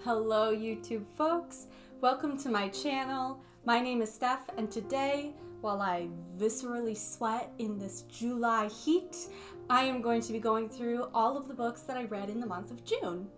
Hello YouTube folks, welcome to my channel. My name is Steph, and today, while I viscerally sweat in this July heat, I am going to be going through all of the books that I read in the month of June.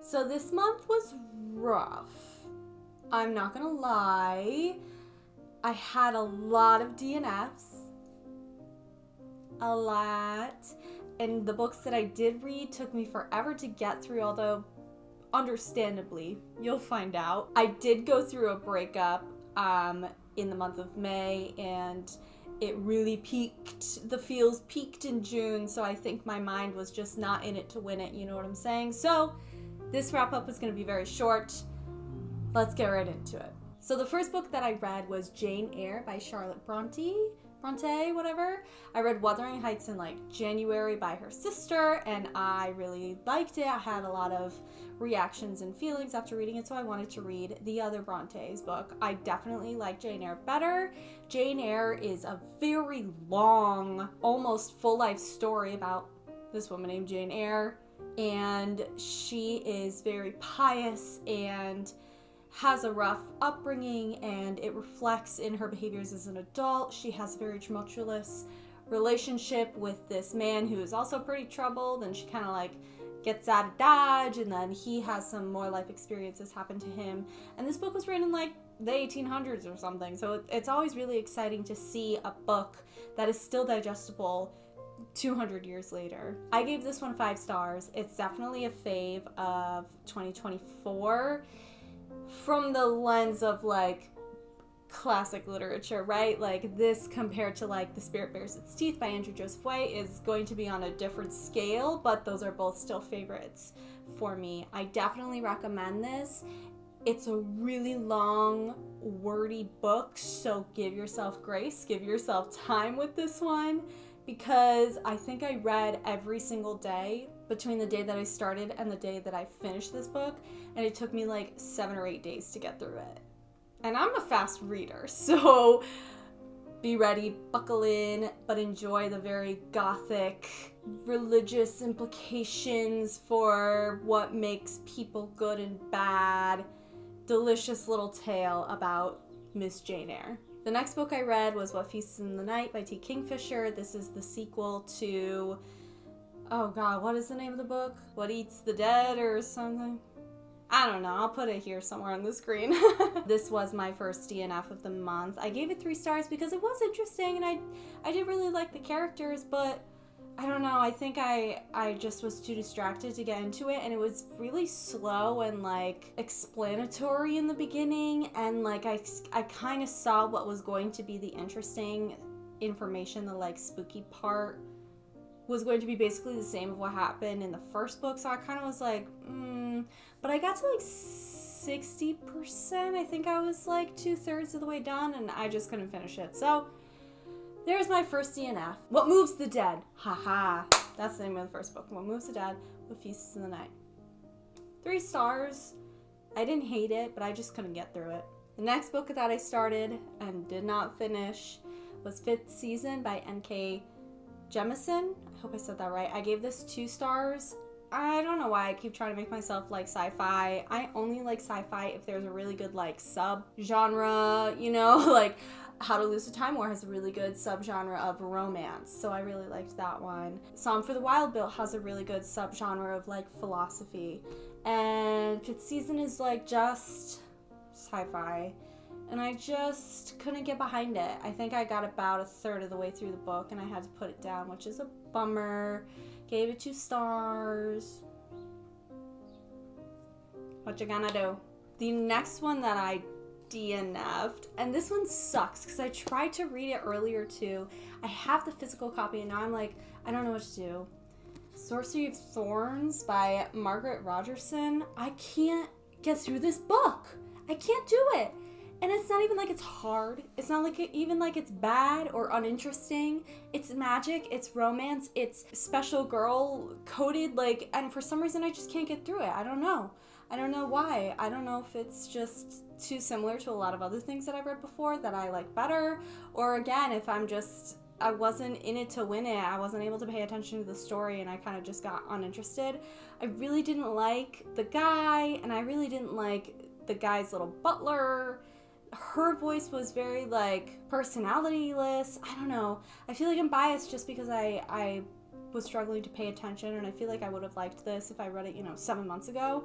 So this month was rough. I'm not gonna lie. I had a lot of DNFs. A lot. And the books that I did read took me forever to get through, although understandably, you'll find out. I did go through a breakup in the month of May, and it really peaked. The feels peaked in June, so I think my mind was just not in it to win it, you know what I'm saying? So this wrap up is going to be very short. Let's get right into it. So the first book that I read was Jane Eyre by Charlotte Bronte, whatever. I read Wuthering Heights in January by her sister, and I really liked it. I had a lot of reactions and feelings after reading it, so I wanted to read the other Bronte's book. I definitely like Jane Eyre better. Jane Eyre is a very long, almost full life story about this woman named Jane Eyre, and she is very pious and has a rough upbringing, and it reflects in her behaviors as an adult. She has a very tumultuous relationship with this man who is also pretty troubled, and she kind of gets out of Dodge, and then he has some more life experiences happen to him. And this book was written in the 1800s or something, so it's always really exciting to see a book that is still digestible 200 years later. I gave this one 5 stars. It's definitely a fave of 2024. From the lens of classic literature, right? This compared to The Spirit Bears Its Teeth by Andrew Joseph White is going to be on a different scale, but those are both still favorites for me. I definitely recommend this. It's a really long, wordy book, so give yourself grace, give yourself time with this one, because I think I read every single day between the day that I started and the day that I finished this book, and it took me 7 or 8 days to get through it. And I'm a fast reader, so be ready, buckle in, but enjoy the very gothic, religious implications for what makes people good and bad, delicious little tale about Miss Jane Eyre. The next book I read was What Feasts in the Night by T. Kingfisher. This is the sequel to, oh god, what is the name of the book? What Eats the Dead or something? I don't know, I'll put it here somewhere on the screen. This was my first DNF of the month. I gave it 3 stars because it was interesting, and I did really like the characters, but I don't know, I think I just was too distracted to get into it, and it was really slow and explanatory in the beginning, and I kind of saw what was going to be the interesting information. The spooky part was going to be basically the same of what happened in the first book, so I kind of was but I got to 60%. I think I was 2/3 of the way done, and I just couldn't finish it. So there's my first DNF. What Moves the Dead. Haha. That's the name of the first book. What Moves the Dead, What Feasts in the Night. 3 stars. I didn't hate it, but I just couldn't get through it. The next book that I started and did not finish was 5th Season by N.K. Jemisin. I hope I said that right. I gave this 2 stars. I don't know why I keep trying to make myself like sci-fi. I only like sci-fi if there's a really good sub-genre, How to Lose a Time War has a really good subgenre of romance, so I really liked that one. Song for the Wild Bill has a really good subgenre of philosophy, and 5th Season is just sci-fi, and I just couldn't get behind it. I think I got about 1/3 of the way through the book, and I had to put it down, which is a bummer. Gave it 2 stars. What you gonna do? The next one that I DNF'd, and this one sucks because I tried to read it earlier too. I have the physical copy, and now I'm I don't know what to do. Sorcery of Thorns by Margaret Rogerson. I can't get through this book. I can't do it. And it's not even it's hard. It's not even it's bad or uninteresting. It's magic, it's romance, it's special girl coded, and for some reason I just can't get through it. I don't know. I don't know why. I don't know if it's just too similar to a lot of other things that I've read before that I like better, or again, if I'm just I wasn't in it to win it. I wasn't able to pay attention to the story, and I kind of just got uninterested. I really didn't like the guy, and I really didn't like the guy's little butler. Her voice was very, like, personality-less. I don't know. I feel like I'm biased just because I was struggling to pay attention, and I feel like I would have liked this if I read it, 7 months ago.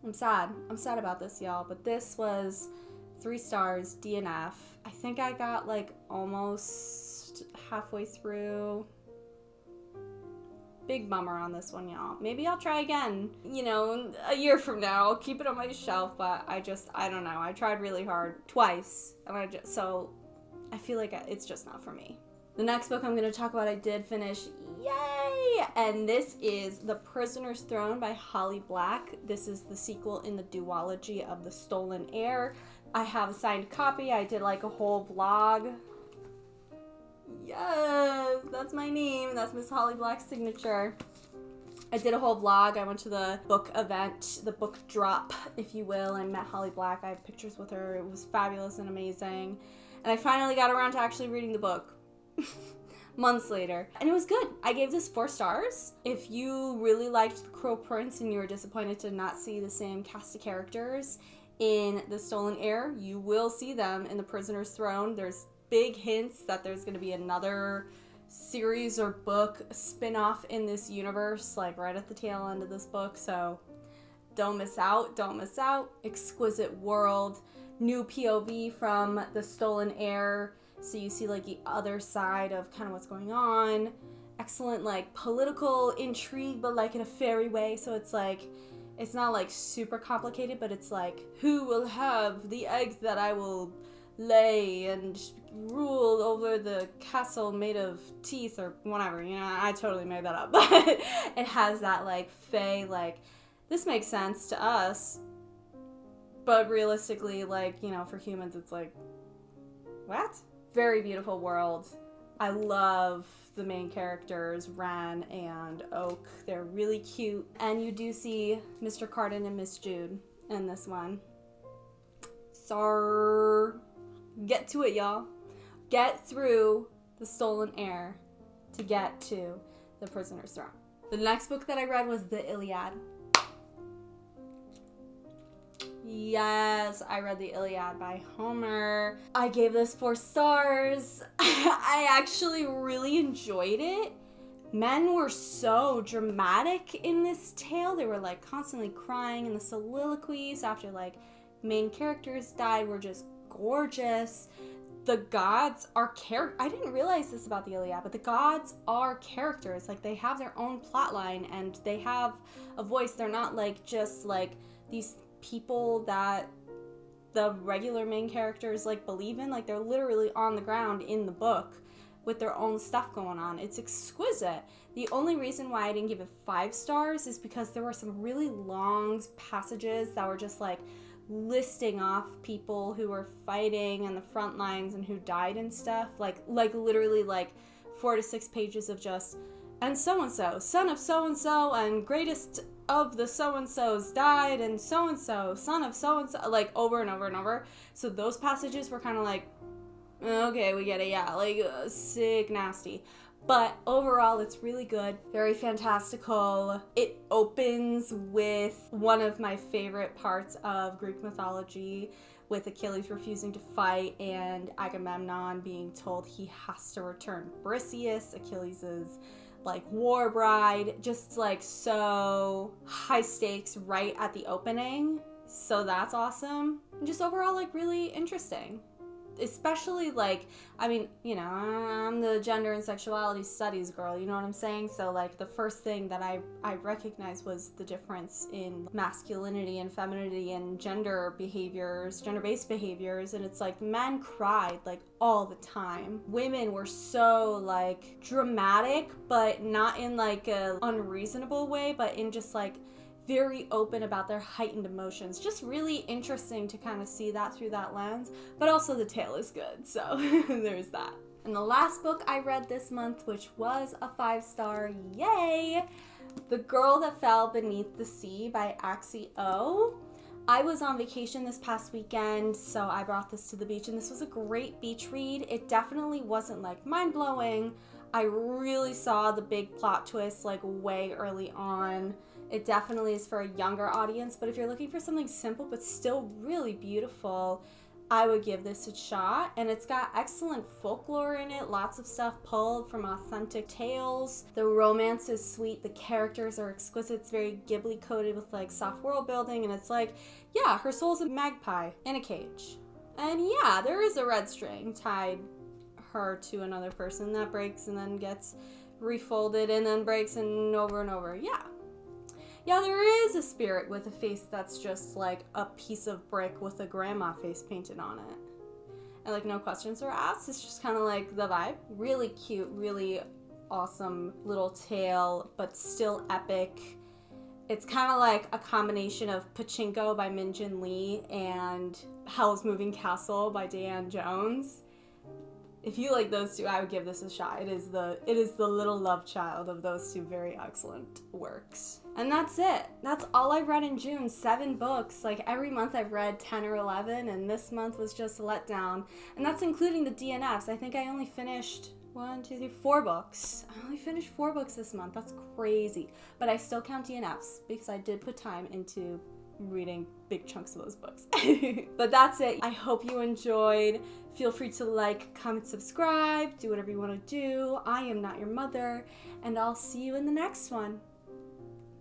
I'm sad. I'm sad about this, y'all, but this was 3 stars, DNF. I think I got, like, almost halfway through. Big bummer on this one, y'all. Maybe I'll try again, a year from now. I'll keep it on my shelf, but I don't know. I tried really hard twice, and so I feel like it's just not for me. The next book I'm going to talk about, I did finish. Yay! And this is The Prisoner's Throne by Holly Black. This is the sequel in the duology of The Stolen Heir. I have a signed copy. I did like a whole vlog. Yes, that's my name. That's Miss Holly Black's signature. I did a whole vlog. I went to the book event, the book drop, if you will. I met Holly Black. I have pictures with her. It was fabulous and amazing. And I finally got around to actually reading the book. Months later. And it was good. I gave this 4 stars. If you really liked The Cruel Prince and you were disappointed to not see the same cast of characters in The Stolen Heir, you will see them in The Prisoner's Throne. There's big hints that there's going to be another series or book spin-off in this universe, like right at the tail end of this book. So don't miss out. Don't miss out. Exquisite world. New POV from The Stolen Heir. So you see, like, the other side of kind of what's going on. Excellent, like, political intrigue, but, like, in a fairy way. So it's, like, it's not, like, super complicated, but it's, like, who will have the eggs that I will lay and rule over the castle made of teeth or whatever. I totally made that up. But it has that, like, fae, like, this makes sense to us. But realistically, like, for humans, it's, like, what? Very beautiful world. I love the main characters, Ren and Oak. They're really cute. And you do see Mr. Carden and Miss Jude in this one. So, get to it, y'all. Get through The Stolen Heir to get to The Prisoner's Throne. The next book that I read was The Iliad. Yes, I read The Iliad by Homer. I gave this 4 stars. I actually really enjoyed it. Men were so dramatic in this tale. They were, like, constantly crying, and the soliloquies after, like, main characters died were just gorgeous. The gods are I didn't realize this about the Iliad, but the gods are characters. Like, they have their own plot line, and they have a voice. They're not, like, just, like, these people that the regular main characters, like, believe in. Like, they're literally on the ground in the book with their own stuff going on. It's exquisite. The only reason why I didn't give it 5 stars is because there were some really long passages that were just, like, listing off people who were fighting on the front lines and who died and stuff. Like literally, like, 4 to 6 pages of just, and so-and-so, son of so-and-so, and greatest of the so-and-sos died, and so-and-so, son of so-and-so, like, over and over and over. So those passages were kind of like, okay, we get it, yeah, like, sick, nasty. But overall, it's really good, very fantastical. It opens with one of my favorite parts of Greek mythology, with Achilles refusing to fight and Agamemnon being told he has to return Briseis, Achilles's, like, war bride. Just, like, so high stakes right at the opening. So that's awesome. And just overall, like, really interesting. Especially, like, I mean, I'm the gender and sexuality studies girl, you know what I'm saying? So, like, the first thing that I recognized was the difference in masculinity and femininity and gender behaviors, gender-based behaviors, and it's like men cried, like, all the time. Women were so, like, dramatic, but not in, like, a unreasonable way, but in just, like, very open about their heightened emotions. Just really interesting to kind of see that through that lens, but also the tale is good, so there's that. And the last book I read this month, which was a 5-star, yay! The Girl That Fell Beneath the Sea by Axie O. I was on vacation this past weekend, so I brought this to the beach, and this was a great beach read. It definitely wasn't like mind-blowing. I really saw the big plot twist like way early on. It definitely is for a younger audience, but if you're looking for something simple but still really beautiful, I would give this a shot. And it's got excellent folklore in it, lots of stuff pulled from authentic tales. The romance is sweet, the characters are exquisite, it's very Ghibli coded with like soft world building, and it's like, yeah, her soul's a magpie in a cage. And yeah, there is a red string tied her to another person that breaks and then gets refolded and then breaks and over. Yeah, there is a spirit with a face that's just like a piece of brick with a grandma face painted on it. And like no questions are asked. It's just kind of like the vibe. Really cute, really awesome little tale, but still epic. It's kind of like a combination of Pachinko by Min Jin Lee and Howl's Moving Castle by Diane Jones. If you like those two, I would give this a shot. It is the little love child of those two very excellent works. And that's it. That's all I've read in June. 7 books. Like every month I've read 10 or 11, and this month was just a letdown. And that's including the DNFs. I think I only finished 4 books. I only finished 4 books this month. That's crazy. But I still count DNFs because I did put time into reading big chunks of those books. But that's it. I hope you enjoyed. Feel free to like, comment, subscribe, do whatever you want to do. I am not your mother, and I'll see you in the next one.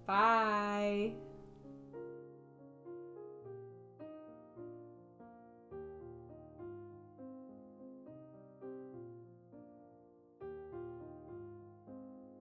Bye.